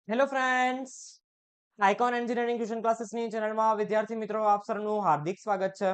Hello friends, icon engineering tuition ક્લાસીસની ચેનલમાં વિદ્યાર્થી મિત્રો આપ સૌનું હાર્દિક સ્વાગત છે.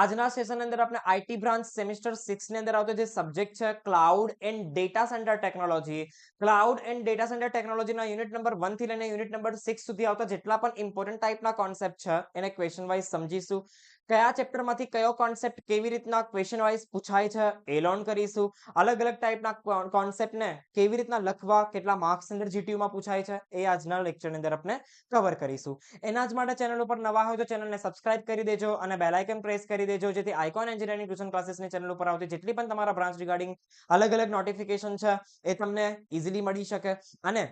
આજના સેશન અંદર આપણે આઈટી બ્રાન્ચ સેમેસ્ટર 6 ની અંદર આવતો જે સબ્જેક્ટ છે cloud and data centre technology. Cloud and data centre ટેકનોલોજીના યુનિટ નંબર 1 થી લઈને યુનિટ નંબર 6 સુધી આવતા જેટલા પણ ઇમ્પોર્ટન્ટ ટાઈપના કોન્સેપ્ટ છે એને ક્વેશ્ચન વાઇઝ સમજીશું. કયા ચેપ્ટરમાંથી કયો કોન્સેપ્ટ કેવી રીતના ક્વેશ્ચન વાઇઝ પૂછાય છે એ લર્ન કરીશું. અલગ અલગ ટાઈપના કોન્સેપ્ટને કેવી રીતના લખવા, કેટલા માર્ક્સ અંદર જીટીયુ માં પૂછાય છે એ આજના લેક્ચરની અંદર આપણે કવર કરીશું. એના જ માટે ચેનલ ઉપર નવા હોય તો ચેનલને સબસ્ક્રાઇબ કરી દેજો અને બેલ આઇકન પ્રેસ કરી દેજો જેથી આઇકોન એન્જિનિયરિંગ ટ્યુશન ક્લાસીસની ચેનલ ઉપર આવતી જેટલી પણ તમારા બ્રાન્ચ રિગાર્ડિંગ અલગ અલગ નોટિફિકેશન છે એ તમને ઈઝીલી મળી શકે. અને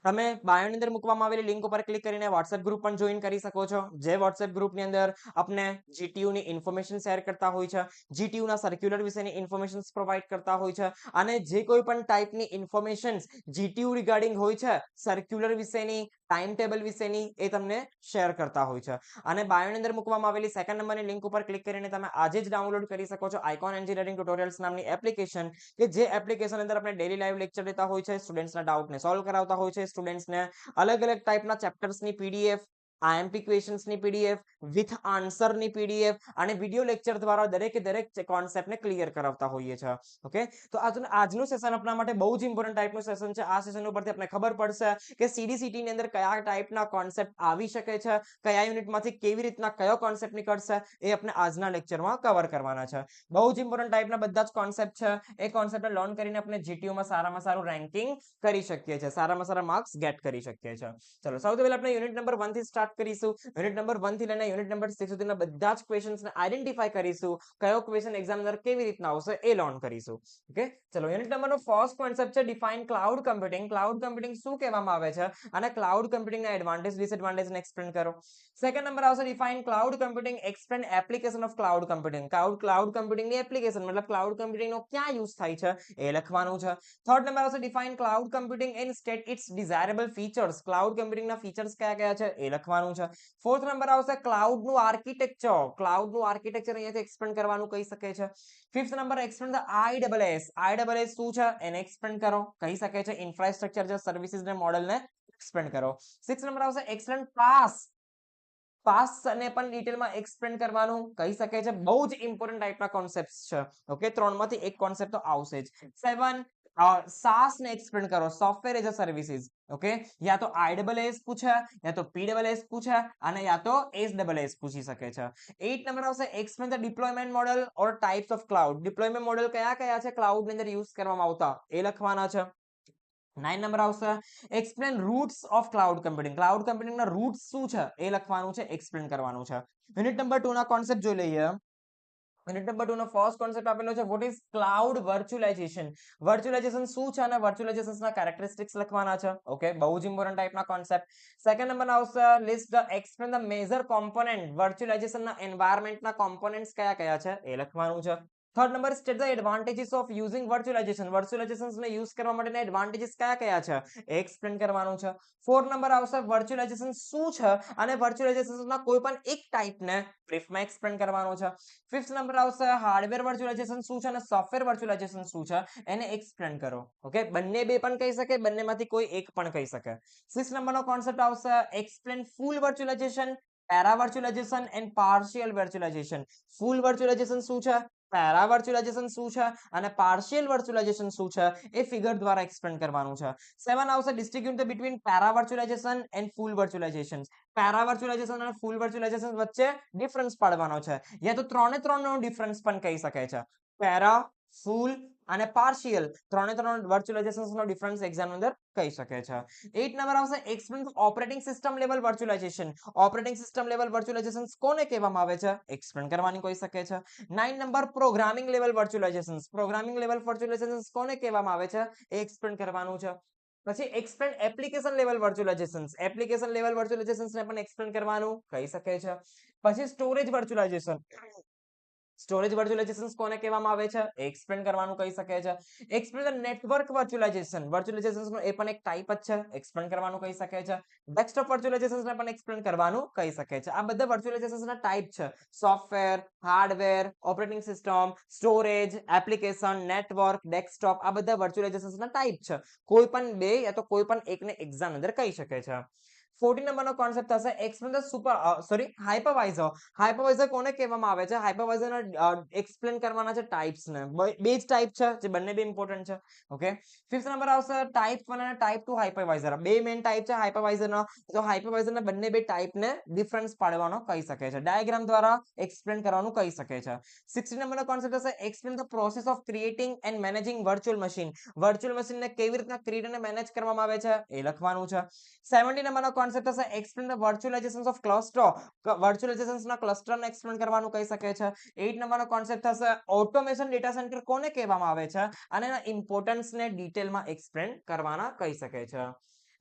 તમે બાયોની અંદર મૂકવામાં આવેલી લિંક ઉપર ક્લિક કરીને WhatsApp ગ્રુપ પણ જોઈન કરી શકો છો. જે WhatsApp ગ્રુપની અંદર આપણે જીટીયુ ની ઇન્ફોર્મેશન શેર કરતા હોય છે, જીટીયુ ના સર્ક્યુલર વિશેની ઇન્ફોર્મેશન્સ પ્રોવાઈડ કરતા હોય છે અને જે કોઈ પણ ટાઈપની ઇન્ફોર્મેશન્સ જીટીયુ રિગાર્ડિંગ હોય છે, સર્ક્યુલર વિશેની, ટાઈમ ટેબલ વિશેની એ તમને શેર કરતા હોય છે. અને બાયોની અંદર મૂકવામાં આવેલી સેકન્ડ નંબરની લિંક ઉપર ક્લિક કરીને તમે આજે જ ડાઉનલોડ કરી શકો છો આઇકોન એન્જિનિયરિંગ ટ્યુટોરિયલ્સ નામની એપ્લિકેશન કે જે એપ્લિકેશન અંદર આપણે ડેલી લાઈવ લેક્ચર લેતા હોય છે, સ્ટુડન્ટ્સના ડાઉટને સોલ્વ કરાવતા હોય છે, સ્ટુડન્ટ્સને અલગ અલગ ટાઈપના ચેપ્ટર્સની પીડીએફ, આઈએમપી ક્વેશ્ચન્સની પીડીએફ વિથ આન્સરની પીડીએફ અને વિડિયો લેક્ચર દ્વારા દરેક કોન્સેપ્ટને ક્લિયર કરાવતા હોઈએ છે. ઓકે, તો આજનું સેશન આપણા માટે બહુ જ ઇમ્પોર્ટન્ટ ટાઈપનું સેશન છે. આ સેશન ઉપરથી આપણે ખબર પડશે કે સીડીસીટી ની અંદર કયા ટાઈપના કોન્સેપ્ટ આવી શકે છે, કયા યુનિટમાંથી કેવી રીતના કયો કોન્સેપ્ટ નીકળશે એ આપણે આજના લેક્ચરમાં કવર કરવાના છે. બહુ જ ઇમ્પોર્ટન્ટ ટાઈપના બધા જ કોન્સેપ્ટ છે. એ કોન્સેપ્ટને લર્ન કરીને આપણે જીટીયુ માં સારામાં સારું રેન્કિંગ કરી શકીએ છીએ, સારામાં સારા માર્ક્સ ગેટ કરી શકીએ છીએ. ચલો સૌથી પહેલા આપણે યુનિટ નંબર 1 થી સ્ટાર્ટ કરીશું. યુનિટ નંબર 1 થી લઈને યુનિટ નંબર 6 સુધીના બધા જ ક્વેશ્ચન્સને આઈડેન્ટિફાઈ કરીશું. કયો ક્વેશ્ચન એક્ઝામ અંદર કેવી રીતના આવશે એ લર્ન કરીશું. ઓકે, ચલો યુનિટ નંબરનો ફર્સ્ટ કોન્સેપ્ટ છે define cloud computing. Cloud computing શું કહેવામાં આવે છે અને ક્લાઉડ કમ્પ્યુટિંગના એડવાન્ટેજ ડિસએડવાન્ટેજને એક્સપ્લેન કરો. સેકન્ડ નંબર આવશે define cloud computing, explain application of cloud computing. Cloud કમ્પ્યુટિંગની એપ્લિકેશન મતલબ ક્લાઉડ કમ્પ્યુટિંગનો ક્યાં યુઝ થાય છે એ લખવાનું છે. થર્ડ નંબર આવશે define cloud computing and state its desirable features. Cloud કમ્પ્યુટિંગના ફીચર્સ કયા કયા છે એ લખવાનું છે. ફોર્થ નંબર આવશે ક્લાઉડનું આર્કિટેક્ચર. ક્લાઉડનું આર્કિટેક્ચર અહીંયાથી એક્સપ્લેન કરવાનું કહી શકે છે. Fifth number explain the IAS. IAS શું છે એને એક્સપ્લેન કરો કહી શકે છે. ઇન્ફ્રાસ્ટ્રક્ચર જે સર્વિસીસ ને મોડેલને એક્સપ્લેન કરો. સિક્સ નંબર આવશે એક્સપ્લેન પાસ. પાસ ને પણ ડિટેલમાં એક્સપ્લેન કરવાનું કહી શકે છે. બહુ જ ઇમ્પોર્ટન્ટ ટાઈપના કોન્સેપ્ટ્સ છે. ઓકે, ત્રણમાંથી એક કોન્સેપ્ટ તો આવશે જ. 7 SaaS ને એક્સપ્લેન કરો, software as a services. Okay, યા તો IaaS પૂછે, યા તો PaaS પૂછે અને યા તો SaaS પૂછી શકે છે. 8 નંબર આવશે explain the deployment model or types of cloud. Deployment model કયા કયા છે ક્લાઉડ ની અંદર યુઝ કરવામાં આવતા એ લખવાના છે. 9 નંબર આવશે explain roots of cloud computing. Cloud કમ્પ્યુટિંગના રૂટ્સ શું છે એ લખવાનું છે, એક્સપ્લેન કરવાનું છે. યુનિટ નંબર 2 ના કોન્સેપ્ટ જોઈ લઈએ. યુનિટ નંબર 2 નો ફર્સ્ટ કોન્સેપ્ટ આપેલો છે what is cloud virtualization. Virtualization શું છે અને વર્ચ્યુઅલાઇઝેશનના કેરેક્ટરિસ્ટિક્સ લખવાના છે. ઓકે, બહુ જ ઇમ્પોર્ટન્ટ ટાઈપના કોન્સેપ્ટ. સેકન્ડ નંબર આવશે list the explain the major component. વર્ચ્યુઅલાઇઝેશનના એન્વાયરમેન્ટના કોમ્પોનેન્ટ્સ કયા કયા છે એ લખવાનું છે. Third number state the advantages of using virtualization. વર્ચ્યુઅલાઇઝેશનને યુઝ કરવા માટેના એડવાન્ટેજીસ કયા કયા છે એ એક્સપ્લેન કરવાનું છે. ફોર્થ નંબર આવશે વર્ચ્યુઅલાઇઝેશન શું છે અને વર્ચ્યુઅલાઇઝેશનના કોઈ પણ એક ટાઈપને બ્રીફમાં એક્સપ્લેન કરવાનો છે. ફિફ્થ નંબર આવશે હાર્ડવેર વર્ચ્યુઅલાઇઝેશન શું છે અને સોફ્ટવેર વર્ચ્યુઅલાઇઝેશન શું છે એને એક્સપ્લેન કરો. ઓકે, બંને બે પણ કહી શકે, બંનેમાંથી કોઈ એક પણ કહી શકે. સિક્સ નંબરનો કોન્સેપ્ટ આવશે explain full virtualization, para virtualization and partial virtualization. Full virtualization શું છે, પેરા વર્ચ્યુઅલાઇઝેશન શું છે અને પાર્શિયલ વર્ચ્યુઅલાઇઝેશન શું છે એ ફિગર દ્વારા એક્સપ્લેન કરવાનું છે. 7 આવશે distinguish between para virtualization and full virtualization. Para virtualization અને ફૂલ વર્ચ્યુઅલાઇઝેશન વચ્ચે ડિફરન્સ પાડવાનો છે, યા તો ત્રણે ત્રણનો ડિફરન્સ પણ કહી શકે છે. પેરા, ફૂલ અને પાર્શિયલ ત્રણે ત્રણ વર્ચ્યુઅલાઇઝેશનનો ડિફરન્સ એક્ઝામ અંદર કહી શકે છે. 8 નંબર આવશે explain operating system level virtualization. Operating system level virtualization કોને કહેવામાં આવે છે એક્સપ્લેન કરવાની કહી શકે છે. 9 number programming level virtualization. Programming level virtualization કોને કહેવામાં આવે છે એ એક્સપ્લેન કરવાનું છે. પછી explain application level virtualization. Application level virtualization ને પણ એક્સપ્લેન કરવાનું કહી શકે છે. પછી સ્ટોરેજ વર્ચ્યુઅલાઇઝેશન. સ્ટોરેજ વર્ચ્યુઅલાઇઝેશન કોને કહેવામાં આવે છે એક્સપ્લેન કરવાનું કહી શકે છે. એક્સપ્લેન ધ નેટવર્ક વર્ચ્યુઅલાઇઝેશન નો એ પણ એક ટાઈપ જ છે, એક્સપ્લેન કરવાનું કહી શકે છે. ડેસ્કટોપ વર્ચ્યુઅલાઇઝેશન ને પણ એક્સપ્લેન કરવાનું કહી શકે છે. આ બધા વર્ચ્યુઅલાઇઝેશન ના ટાઈપ છે. Software, hardware, operating system, storage, application, network, desktop આ બધા વર્ચ્યુઅલાઇઝેશન ના ટાઈપ છે. કોઈ પણ બે યા તો કોઈ પણ એકને એક્ઝામ અંદર કહી શકે છે. 14 નંબરનો કોન્સેપ્ટ થશે એક્સપ્લેન ધ હાઇપરવાઇઝર. હાઇપરવાઇઝર કોને કહેવામાં આવે છે? હાઇપરવાઇઝર એક્સપ્લેન કરવાના છે ટાઇપ્સ ને. બે જ ટાઈપ છે જે બંને બે ઇમ્પોર્ટન્ટ છે. ઓકે, 5th નંબર આવશે ટાઈપ 1 અને ટાઈપ 2 હાઇપરવાઇઝર. બે મેઇન ટાઈપ છે હાઇપરવાઇઝર નો. તો હાઇપરવાઇઝર ના બંને બે ટાઈપ ને ડિફરન્સ પાડવાનો કહી શકે છે. ડાયાગ્રામ દ્વારા એક્સપ્લેન કરવાનું કહી શકે છે. 16 નંબરનો કોન્સેપ્ટ હશે explain the process of creating and managing virtual machine. Virtual machine ને કેવી રીતના ક્રિએટ અને મેનેજ કરવામાં આવે છે એ લખવાનું છે. 17 નંબરનો કોન્સેપ્ટ હશે explain the virtualization of cluster. Virtualization ના ક્લસ્ટર ને એક્સપ્લેન કરવાનું કહી શકે છે. 8 નંબરનો કોન્સેપ્ટ થશે ઓટોમેશન ડેટા સેન્ટર કોને કહેવામાં આવે છે અને એના ઇમ્પોર્ટન્સ ને ડિટેલમાં એક્સપ્લેન કરવાના કહી શકે છે.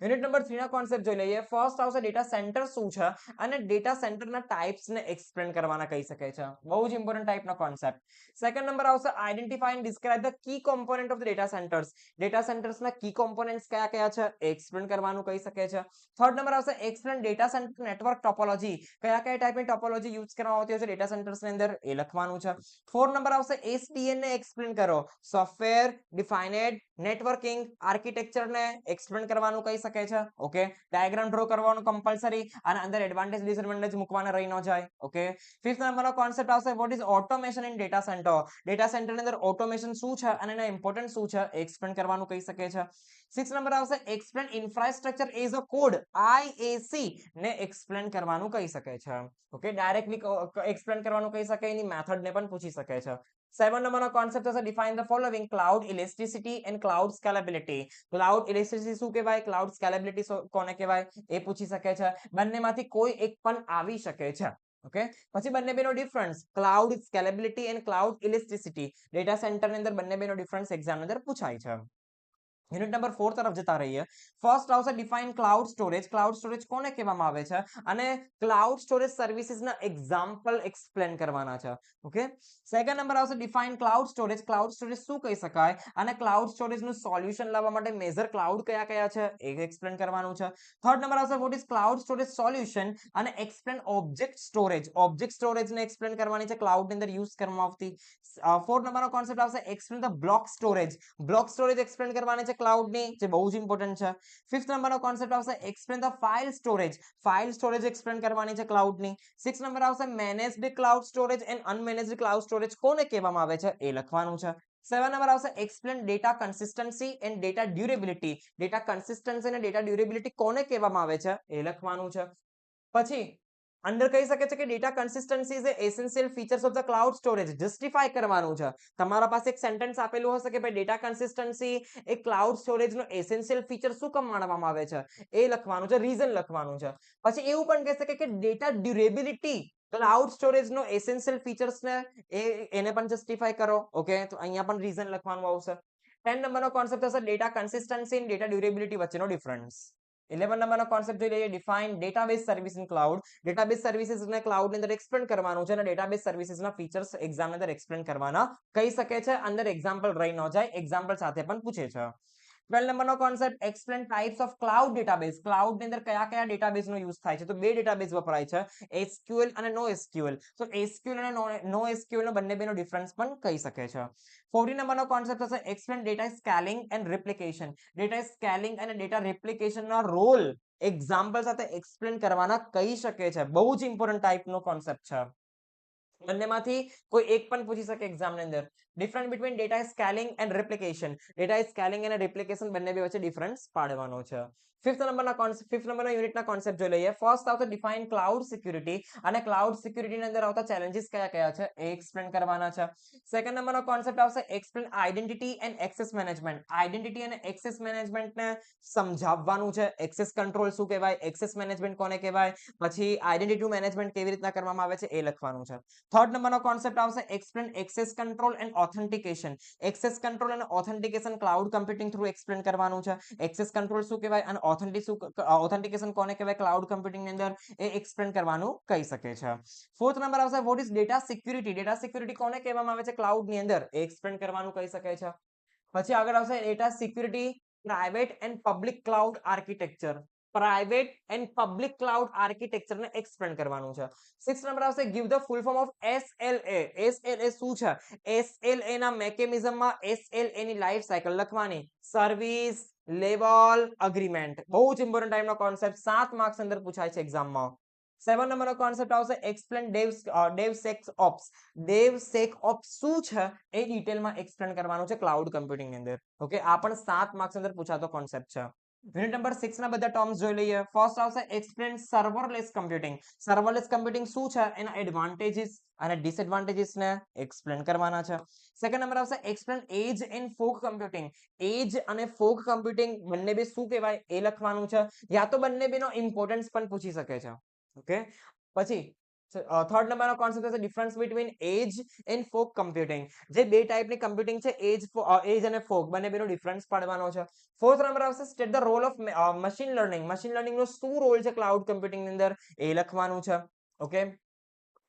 યુનિટ નંબર 3 ના કોન્સેપ્ટ જોઈ લઈએ. ફર્સ્ટ આવશે ડેટા સેન્ટર શું છે અને ડેટા સેન્ટરના ટાઇપ્સ ને એક્સપ્લેન કરવાના કહી શકે છે. બહુ જ ઇમ્પોર્ટન્ટ ટાઈપનો કોન્સેપ્ટ. સેકન્ડ નંબર આવશે identify and describe the key component of the data centers. Data સેન્ટર્સના કી કોમ્પોનન્ટ્સ કયા કયા છે એ એક્સપ્લેન કરવાનું કહી શકે છે. થર્ડ નંબર આવશે explain data center network topology. કયા કયા ટાઈપની ટોપોલોજી યુઝ કરવામાં આવતી હોય છે ડેટા સેન્ટર્સની અંદર એ લખવાનું છે. ફોર્થ નંબર આવશે એસડીએન ને એક્સપ્લેન કરો. સોફ્ટવેર ડિફાઇન્ડ નેટવર્કિંગ આર્કિટેક્ચર ને એક્સપ્લેન કરવાનું કહી શકે છે. ઓકે, ડાયાગ્રામ ડ્રો કરવાનું કમ્પલસરી અને અંદર એડવાન્ટેજ ડિસએડવાન્ટેજ મૂકવાના રહી ન જાય. ઓકે, ફિફ્થ નંબરનો કોન્સેપ્ટ આવશે what is automation in data centre. Data સેન્ટરની અંદર ઓટોમેશન શું છે અને એના ઇમ્પોર્ટન્ટ શું છે એક્સપ્લેન કરવાનું કહી શકે છે. સિક્સ નંબર આવશે explain infrastructure as a code IAC ને એક્સપ્લેન કરવાનું કહી શકે છે. ઓકે, ડાયરેક્ટલી એક્સપ્લેન કરવાનું કહી શકે, એની મેથડ ને પણ પૂછી શકે છે. 7 નંબરનો કોન્સેપ્ટ હશે define the following cloud elasticity and cloud scalability. Cloud elasticity શું કહેવાય, ક્લાઉડ સ્કેલેબિલિટી કોને કહેવાય એ પૂછી શકે છે. બંનેમાંથી કોઈ એક પણ આવી શકે છે. ઓકે, પછી બંને બેનો difference cloud scalability and cloud elasticity. Data center ની અંદર બંને બેનો ડિફરન્સ એક્ઝામ અંદર પૂછાય છે. યુનિટ નંબર 4 તરફ જતા રહીએ. ફર્સ્ટ આવશે define cloud storage. Cloud storage કોને કહેવામાં આવે છે અને ક્લાઉડ સ્ટોરેજ સર્વિસીસના એક્ઝામ્પલ એક્સપ્લેન કરવાના છે. ઓકે, સેકન્ડ નંબર આવશે define cloud storage. Cloud storage શું કહી શકાય અને ક્લાઉડ સ્ટોરેજનું સોલ્યુશન લાવવા માટે મેજર ક્લાઉડ કયા કયા છે એ એક્સપ્લેન કરવાનું છે. થર્ડ નંબર આવશે what is cloud storage solution અને એક્સપ્લેન ઓબ્જેક્ટ સ્ટોરેજ. ઓબ્જેક્ટ સ્ટોરેજને એક્સપ્લેન કરવાની છે, ક્લાઉડની અંદર યુઝ કરવામાં આવતી. ફોર્થ નંબરનો કોન્સેપ્ટ આવશે explain the block storage. Block storage explain કરવાની છે ક્લાઉડની, જે બહુ જ ઇમ્પોર્ટન્ટ છે. ફિફ્થ નંબરનો કોન્સેપ્ટ આવશે explain the file storage. File storage explain કરવાની છે ક્લાઉડની. સિક્સ નંબર આવશે managed cloud storage and unmanaged cloud storage કોને કહેવામાં આવે છે એ લખવાનું છે. 7 નંબર આવશે explain data consistency and data durability. Data consistency અને ડેટા ડ્યુરેબિલિટી કોને કહેવામાં આવે છે એ લખવાનું છે. પછી અંદર કહી શકે છે કે data consistency is essential features of the cloud storage. Justify કરવાનું છે. તમારા પાસે એક સેન્ટેન્સ આપેલું હશે કે ભાઈ ડેટા કન્સિસ્ટન્સી એ ક્લાઉડ સ્ટોરેજનો એસેન્શિયલ ફીચર શું કામ માનવામાં આવે છે એ લખવાનું છે, રીઝન લખવાનું છે. પછી એવું પણ કહી શકે કે ડેટા ડ્યુરેબિલિટી ક્લાઉડ સ્ટોરેજનો એસેન્શિયલ ફીચર્સ ને એને પણ જસ્ટિફાઈ કરો. ઓકે, તો અહીંયા પણ રીઝન લખવાનું આવશે. 10 નંબરનો કોન્સેપ્ટ હશે ડેટા કન્સિસ્ટન્સી અને ડેટા ડ્યુરેબિલિટી વચ્ચેનો ડિફરન્સ. 11 નંબરનો કોન્સેપ્ટ જોઈ લઈએ define database service in cloud. Database services ને ક્લાઉડ ની અંદર એક્સપ્લેન કરવાનું છે અને ડેટાબેઝ સર્વિસીસના ફીચર્સ એક્ઝામ ની અંદર એક્સપ્લેન કરવાના કહી શકે છે. અંદર એક્ઝામ્પલ રહી ન જાય, એક્ઝામ્પલ સાથે પણ પૂછે છે. 12 નંબરનો concept explain types of cloud database. Cloud ની અંદર કયા કયા ડેટાબેઝ નો યુઝ થાય છે, તો બે ડેટાબેઝ વપરાય છે, એસક્યુએલ અને નો એસક્યુએલ. તો એસક્યુએલ અને નો એસક્યુએલ નો બંને બેનો ડિફરન્સ પણ કહી શકે છે. 14 નંબરનો કોન્સેપ્ટ હશે explain data scaling and replication. Data scaling અને ડેટા રિપ્લિકેશન ના રોલ એક્ઝામ્પલ સાથે એક્સપ્લેન કરવાના કહી શકે છે. બહુ જ ઇમ્પોર્ટન્ટ ટાઈપનો કોન્સેપ્ટ છે. બંનેમાંથી કોઈ એક પણ પૂછી શકે એક્ઝામ ની અંદર. Difference between data scaling and replication. Data scaling અને રિપ્લિકેશન બંને બે વચ્ચે ડિફરન્સ પાડવાનો છે. ફિફ્થ નંબરના યુનિટના કોન્સેપ્ટ જોઈ લઈએ. ફર્સ્ટ આવતો ડિફાઇન ક્લાઉડ સિક્યુરિટી અને ક્લાઉડ સિક્યુરિટી ની અંદર આવતા ચેલેન્જીસ કયા કયા છે એ એક્સપ્લેન કરવાના છે. સેકન્ડ નંબરનો કોન્સેપ્ટ આવશે explain identity and access management. Identity અને એક્સેસ મેનેજમેન્ટને સમજાવવાનું છે. એક્સેસ કંટ્રોલ શું કહેવાય, એક્સેસ મેનેજમેન્ટ કોને કહેવાય, પછી આઇડેન્ટિટી મેનેજમેન્ટ કેવી રીતના કરવામાં આવે છે એ લખવાનું છે. થર્ડ નંબરનો કોન્સેપ્ટ આવશે explain access control and authentication. Access control અને authentication cloud computing through explain કરવાનું છે. એક્સેસ કંટ્રોલ શું કહેવાય અને ઓથેન્ટિકેશન કોને કહેવાય ક્લાઉડ કમ્પ્યુટિંગ ની અંદર એ એક્સપ્લેન કરવાનું કહી શકે છે. ફોર્થ નંબર આવશે what is data security. Data security કોને કહેવામાં આવે છે ક્લાઉડ ની અંદર એ એક્સપ્લેન કરવાનું કહી શકે છે. પછી આગળ આવશે data security private and public cloud architecture. Private and public cloud architecture ને એક્સપ્લેન કરવાનું છે. 6 નંબર આવશે give the full form of SLA. SLA શું છે? SLA ના મેકેનિઝમમાં SLA ની લાઈફ સાયકલ લખવાની. Service level agreement. બહુ જ ઇમ્પોર્ટન્ટ ટાઈપનો કોન્સેપ્ટ 7 માર્ક્સ અંદર પૂછાય છે એક્ઝામમાં. 7 નંબરનો કોન્સેપ્ટ આવશે એક્સપ્લેન DevSecOps. DevSecOps શું છે એ ડિટેલમાં એક્સપ્લેન કરવાનું છે ક્લાઉડ કમ્પ્યુટિંગ ની અંદર. ઓકે, આ પણ 7 માર્ક્સ અંદર પૂછાતો કોન્સેપ્ટ છે. યુનિટ નંબર 6 ના બધા ટર્મ્સ જોઈ લઈએ. ફર્સ્ટ આવશે એક્સપ્લેન સર્વરલેસ કમ્પ્યુટિંગ. સર્વરલેસ કમ્પ્યુટિંગ શું છે એના એડવાન્ટેજીસ અને ડિસએડવાન્ટેજીસ ને એક્સપ્લેન કરવાના છે. સેકન્ડ નંબર આવશે explain edge and fog computing. Edge અને ફોગ કમ્પ્યુટિંગ બંને બે શું કહેવાય એ લખવાનું છે. યા તો બંને બેનો ઇમ્પોર્ટન્સ પણ પૂછી શકે છે. ઓકે, પછી થર્ડ નંબરનો કોન્સેપ્ટ છે difference between edge and fog computing. જે બે ટાઈપની કમ્પ્યુટિંગ છે એજ અને ફોગ બંને બેનો ડિફરન્સ પાડવાનો છે. ફોર્થ નંબર આવશે state the role of machine learning. Machine learning નો શું રોલ છે ક્લાઉડ કમ્પ્યુટિંગ ની અંદર એ લખવાનું છે. ઓકે,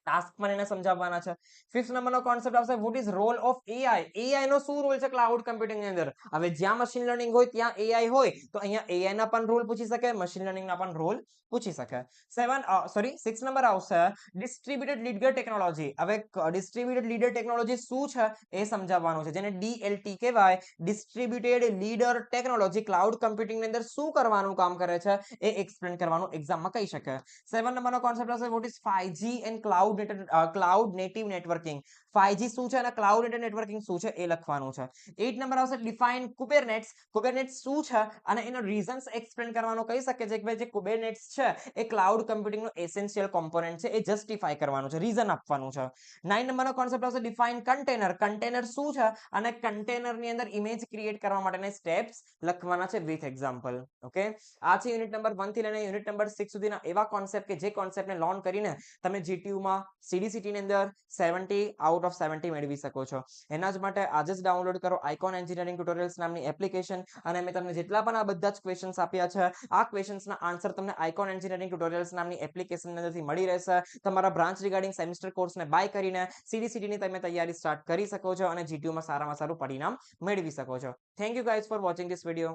ટાસ્ક પણ એને સમજાવવાના છે. ફિફ્થ નંબરનો કોન્સેપ્ટ આવશે what is role of AI. AI નો શું રોલ છે ક્લાઉડ કમ્પ્યુટિંગ ની અંદર. હવે જ્યાં મશીન લર્નિંગ હોય ત્યાં એઆઈ હોય તો અહીંયા એઆઈ ના પણ રોલ પૂછી શકે, મશીન લર્નિંગ ના પણ રોલ પૂછી શકે. 6 નંબર આવશે ડિસ્ટ્રીબ્યુટેડ લીડર ટેકનોલોજી. હવે ડિસ્ટ્રીબ્યુટેડ લીડર ટેકનોલોજી શું છે એ સમજાવવાનું છે, જેને DLT કહેવાય. Distributed leader technology cloud computing ની અંદર શું કરવાનું કામ કરે છે એ એક્સપ્લેન કરવાનું એક્ઝામમાં કહી શકે. 7 નંબરનો કોન્સેપ્ટ આવશે what is 5G and cloud native networking. 5G શું છે અને ક્લાઉડ નેટિવ નેટવર્કિંગ શું છે એ લખવાનું છે. 8 નંબર આવશે ડિફાઇન કુબેરનેટ્સ. કુબેરનેટ્સ શું છે અને એનો રીઝન્સ એક્સપ્લેન કરવાનો કહી શકે છે કે ભાઈ જે કુબેરનેટ્સ છે એ ક્લાઉડ કમ્પ્યુટિંગ નો એસેન્શિયલ કોમ્પોનન્ટ છે, એ જસ્ટિફાઈ કરવાનું છે, રીઝન આપવાનું છે. 9 નંબરનો કોન્સેપ્ટ આવશે ડિફાઇન કન્ટેનર. કન્ટેનર શું છે અને કન્ટેનર ની અંદર ઇમેજ ક્રિએટ કરવા માટેના સ્ટેપ્સ લખવાના છે વિથ એક્ઝામ્પલ. ઓકે, આ છે યુનિટ નંબર 1 થી લઈને યુનિટ નંબર 6 સુધીના એવા કોન્સેપ્ટ કે જે કોન્સેપ્ટને લર્ન કરીને તમે GTU માં CDCT ની અંદર 70 આઉટ ઓફ 70 મેળવી શકો છો. એના જ માટે આજે જ ડાઉનલોડ કરો આઇકોન એન્જિનિયરિંગ ટ્યુટોરિયલ્સ નામની એપ્લિકેશન અને મેં તમને જેટલા પણ આ બધા જ ક્વેશ્ચન્સ આપ્યા છે આ ક્વેશ્ચન્સના આન્સર તમને આઇકોન એન્જિનિયરિંગ ટ્યુટોરિયલ્સ નામની એપ્લિકેશન અંદરથી મળી રહેશે. તમારા બ્રાન્ચ રિગાર્ડિંગ સેમિસ્ટર કોર્સને બાય કરીને CDCT ની તમે તૈયારી સ્ટાર્ટ કરી શકો છો અને GTU માં સારામાં સારું પરિણામ મેળવી શકો છો. Thank you guys for watching this video.